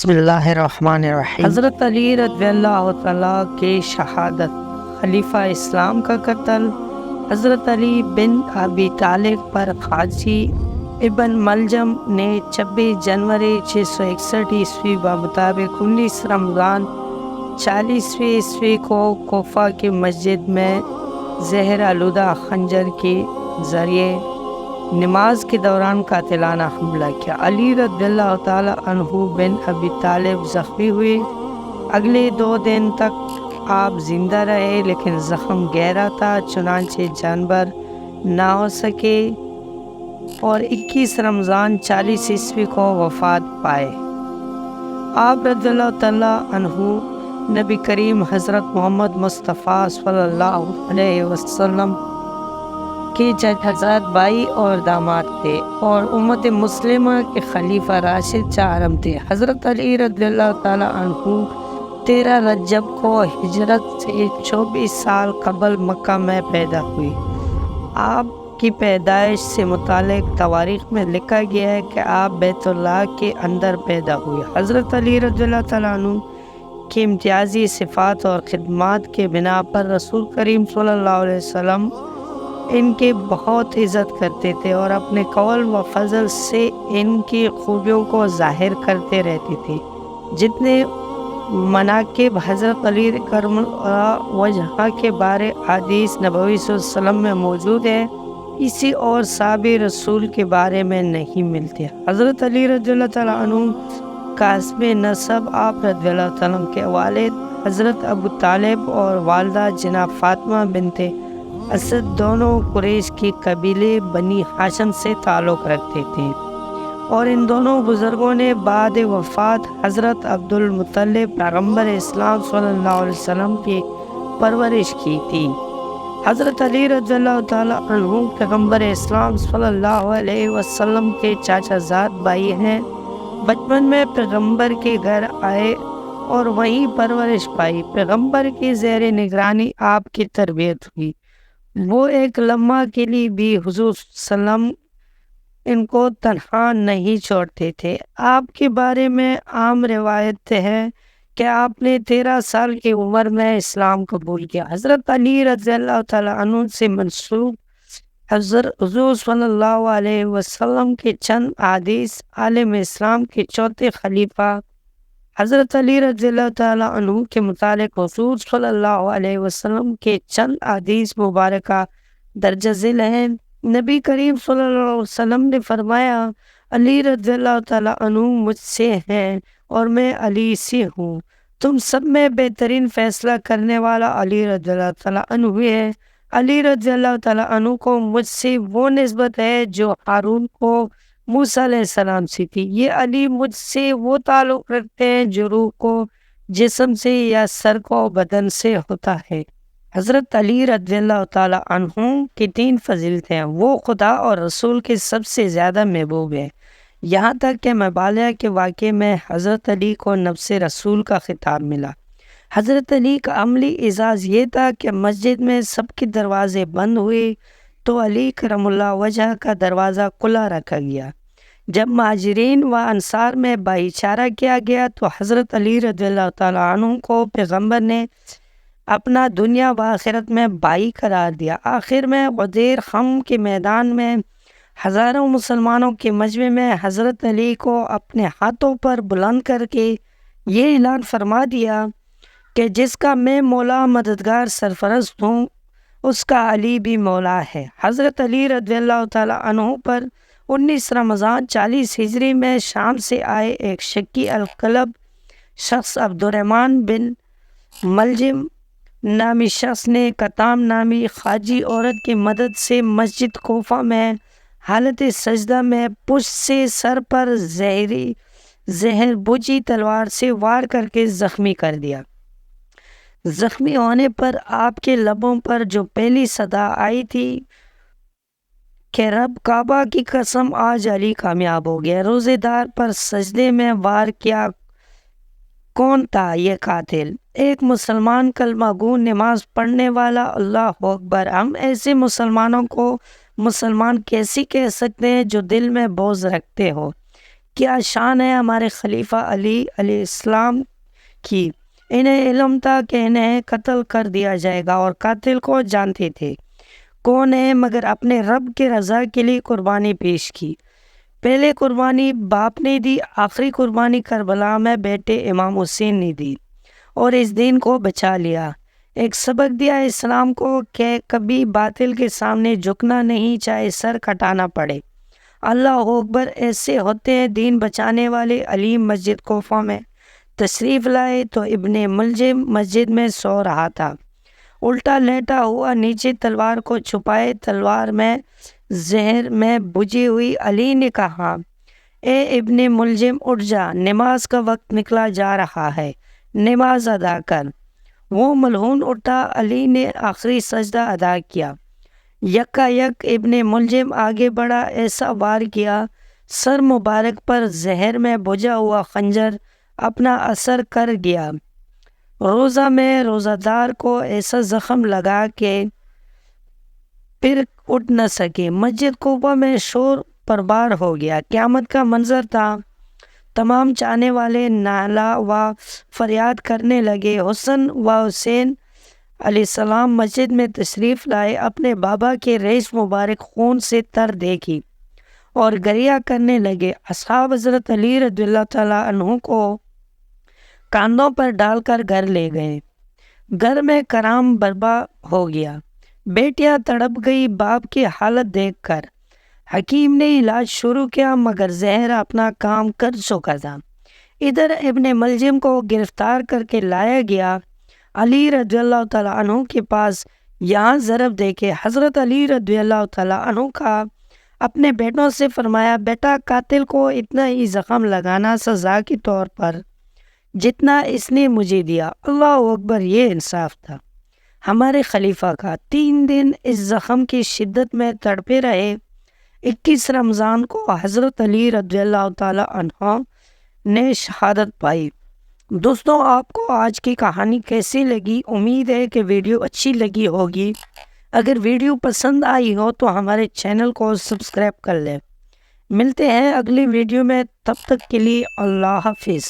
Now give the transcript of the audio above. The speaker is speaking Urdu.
بسم اللہ الرحمن الرحیم۔ حضرت علی رضی اللہ تعالیٰ کے شہادت، خلیفہ اسلام کا قتل۔ حضرت علی بن ابی طالب پر قاضی ابن ملجم نے 26 جنوری 661 عیسوی بمطابق 19 رمضان 40ویں عیسوی کو کوفہ کی مسجد میں زہر آلودہ خنجر کے ذریعے نماز کے دوران قاتلانہ حملہ کیا۔ علی رضی اللہ تعالیٰ عنہ بن ابی طالب زخمی ہوئے۔ اگلے 2 دن تک آپ زندہ رہے لیکن زخم گہرا تھا، چنانچہ جانبر نہ ہو سکے اور 21 رمضان 40 عیسوی کو وفات پائے۔ آپ رضی اللہ تعالیٰ عنہ نبی کریم حضرت محمد مصطفیٰ صلی اللہ علیہ وسلم کے جدید بھائی اور داماد تھے اور امت مسلمہ کے خلیفہ راشد چہارم تھے۔ حضرت علی رضی اللہ تعالیٰ عنہ 13 رجب کو ہجرت سے 24 سال قبل مکہ میں پیدا ہوئے۔ آپ کی پیدائش سے متعلق تواریخ میں لکھا گیا ہے کہ آپ بیت اللہ کے اندر پیدا ہوئے۔ حضرت علی رضی اللہ تعالیٰ عنہ کی امتیازی صفات اور خدمات کے بنا پر رسول کریم صلی اللہ علیہ وسلم ان کی بہت عزت کرتے تھے اور اپنے قول و فضل سے ان کی خوبیوں کو ظاہر کرتے رہتے تھے۔ جتنے مناقب حضرت علی کرم اللہ وجہہ کے بارے حدیث نبوی صلی اللہ علیہ وسلم میں موجود ہے، کسی اور صحابی رسول کے بارے میں نہیں ملتے۔ حضرت علی رضی اللہ تعالیٰ عنہ قاسم نسب آپ رضی اللہ تعالیٰ عنہ کے والد حضرت ابو طالب اور والدہ جناب فاطمہ بنت اسد دونوں قریش کی قبیلے بنی ہاشم سے تعلق رکھتے تھے اور ان دونوں بزرگوں نے بعد وفات حضرت عبد المطلب پیغمبر اسلام صلی اللہ علیہ وسلم کی پرورش کی تھی۔ حضرت علی رضی اللہ تعالیٰ عنہ پیغمبر اسلام صلی اللہ علیہ وسلم کے چاچا زاد بھائی ہیں۔ بچپن میں پیغمبر کے گھر آئے اور وہیں پرورش پائی۔ پیغمبر کی زیر نگرانی آپ کی تربیت ہوئی۔ وہ ایک لمحہ کے لیے بھی حضور صلی اللہ علیہ وسلم ان کو تنہا نہیں چھوڑتے تھے۔ آپ کے بارے میں عام روایت ہے کہ آپ نے 13 سال کی عمر میں اسلام قبول کیا۔ حضرت علی رضی اللہ تعالیٰ عنہ سے منسوب حضور صلی اللہ علیہ وسلم کے چند احادیث۔ عالم اسلام کے چوتھے خلیفہ حضرت علی رضی اللہ تعالیٰ عنہ کے متعلق حضور صلی اللہ علیہ وسلم کے چند احادیث مبارکہ درج ذیل ہیں۔ نبی کریم صلی اللہ علیہ وسلم نے فرمایا، علی رضی اللہ تعالیٰ عنہ مجھ سے ہیں اور میں علی سے ہوں۔ تم سب میں بہترین فیصلہ کرنے والا علی رضی اللہ تعالیٰ عنہ ہے۔ علی رضی اللہ تعالیٰ عنہ کو مجھ سے وہ نسبت ہے جو ہارون کو موسیٰ علیہ السلام سے تھی۔ یہ علی مجھ سے وہ تعلق رکھتے ہیں جو روح کو جسم سے یا سر کو بدن سے ہوتا ہے۔ حضرت علی رضی اللہ تعالیٰ عنہ کی 3 فضیلتیں ہیں۔ وہ خدا اور رسول کے سب سے زیادہ محبوب ہیں، یہاں تک کہ مبالغہ کے واقعے میں حضرت علی کو نفس رسول کا خطاب ملا۔ حضرت علی کا عملی اعزاز یہ تھا کہ مسجد میں سب کے دروازے بند ہوئے تو علی کرم اللہ وجہ کا دروازہ کھلا رکھا گیا۔ جب مہاجرین و انصار میں بھائی چارہ کیا گیا تو حضرت علی رضی اللہ تعالیٰ عنہ کو پیغمبر نے اپنا دنیا و آخرت میں بھائی قرار دیا۔ آخر میں غدیر خم کے میدان میں ہزاروں مسلمانوں کے مجمع میں حضرت علی کو اپنے ہاتھوں پر بلند کر کے یہ اعلان فرما دیا کہ جس کا میں مولا مددگار سرفرست ہوں اس کا علی بھی مولا ہے۔ حضرت علی رضی اللہ تعالیٰ عنہ پر 19 رمضان 40 ہجری میں شام سے آئے ایک شکی القلب شخص عبد الرحمن بن ملجم نامی شخص نے کتام نامی خواجی عورت کی مدد سے مسجد کوفہ میں حالت سجدہ میں پشت سے سر پر زہر بجھی تلوار سے وار کر کے زخمی کر دیا۔ زخمی ہونے پر آپ کے لبوں پر جو پہلی صدا آئی تھی کہ رب کعبہ کی قسم آج علی کامیاب ہو گیا۔ روزے دار پر سجدے میں وار کیا۔ کون تھا یہ قاتل؟ ایک مسلمان کلمہ گو نماز پڑھنے والا۔ اللہ اکبر! ہم ایسے مسلمانوں کو مسلمان کیسے کہہ سکتے ہیں جو دل میں بغض رکھتے ہو؟ کیا شان ہے ہمارے خلیفہ علی علیہ السلام کی۔ انہیں علم تھا کہ انہیں قتل کر دیا جائے گا اور قاتل کو جانتے تھے کون ہے، مگر اپنے رب کے رضا کے لیے قربانی پیش کی۔ پہلے قربانی باپ نے دی، آخری قربانی کربلا میں بیٹے امام حسین نے دی اور اس دین کو بچا لیا۔ ایک سبق دیا اسلام کو کہ کبھی باطل کے سامنے جھکنا نہیں، چاہے سر کٹانا پڑے۔ اللہ اکبر، ایسے ہوتے ہیں دین بچانے والے۔ علی مسجد کوفہ میں تشریف لائے تو ابن ملجم مسجد میں سو رہا تھا، الٹا لیٹا ہوا، نیچے تلوار کو چھپائے، تلوار میں زہر میں بجھی ہوئی۔ علی نے کہا، اے ابن ملجم اٹھ جا، نماز کا وقت نکلا جا رہا ہے، نماز ادا کر۔ وہ ملعون اٹھا، علی نے آخری سجدہ ادا کیا۔ یکا یک ابن ملجم آگے بڑھا، ایسا وار کیا سر مبارک پر زہر میں بجھا ہوا خنجر اپنا اثر کر گیا۔ روزہ میں روزہ دار کو ایسا زخم لگا کہ پھر اٹھ نہ سکے۔ مسجد کوفہ میں شور پربار ہو گیا، قیامت کا منظر تھا۔ تمام چاہنے والے نالہ و فریاد کرنے لگے۔ حسن و حسین علیہ السلام مسجد میں تشریف لائے، اپنے بابا کے ریش مبارک خون سے تر دیکھی اور گریہ کرنے لگے۔ اصحاب حضرت علی رضی اللہ تعالیٰ عنہ کو کاندھوں پر ڈال کر گھر لے گئے۔ گھر میں کرام برپا ہو گیا، بیٹیاں تڑپ گئی باپ کی حالت دیکھ کر۔ حکیم نے علاج شروع کیا مگر زہر اپنا کام کر چکا تھا۔ ادھر ابن ملجم کو گرفتار کر کے لایا گیا علی رضی اللہ تعالیٰ عنہ کے پاس۔ یہاں ضرب دے کے حضرت علی رضی اللہ تعالیٰ عنہ کا اپنے بیٹوں سے فرمایا، بیٹا قاتل کو اتنا ہی زخم لگانا سزا کے طور پر جتنا اس نے مجھے دیا۔ اللہ اکبر، یہ انصاف تھا ہمارے خلیفہ کا۔ 3 دن اس زخم کی شدت میں تڑپے رہے۔ 21 رمضان کو حضرت علی رضی اللہ تعالیٰ عنہ نے شہادت پائی۔ دوستوں، آپ کو آج کی کہانی کیسی لگی؟ امید ہے کہ ویڈیو اچھی لگی ہوگی۔ اگر ویڈیو پسند آئی ہو تو ہمارے چینل کو سبسکرائب کر لیں۔ ملتے ہیں اگلی ویڈیو میں، تب تک کے لیے اللہ حافظ۔